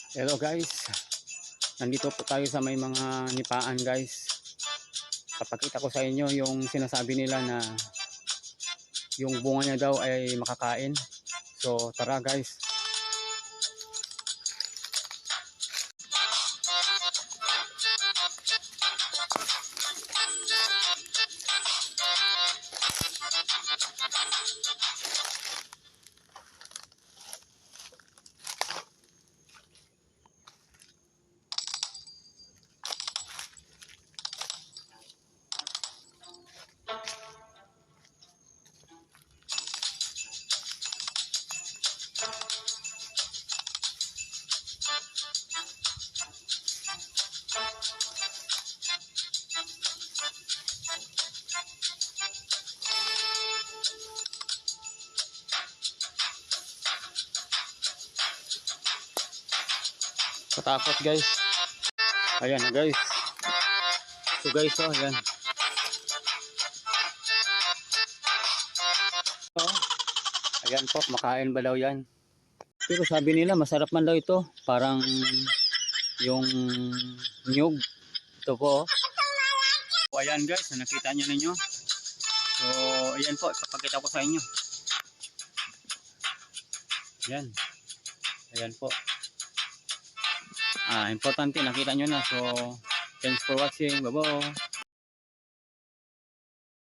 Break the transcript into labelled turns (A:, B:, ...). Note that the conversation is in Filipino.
A: Hello guys, nandito po tayo sa may mga nipaan guys. Papakita ko sa inyo yung sinasabi nila na yung bunga niya daw ay makakain. So tara guys. Katakot guys. Ayan na guys. So guys, oh, ayan. Oh, ayan po, makain ba daw yan? Pero sabi nila masarap man daw ito. Parang yung nyug. Ito po. Oh. Ayan guys, nakita nyo ninyo. So ayan po, ipapakita ko sa inyo. Ayan. Ayan po. Importante nakita nyo na. So thanks for watching. Bye-bye.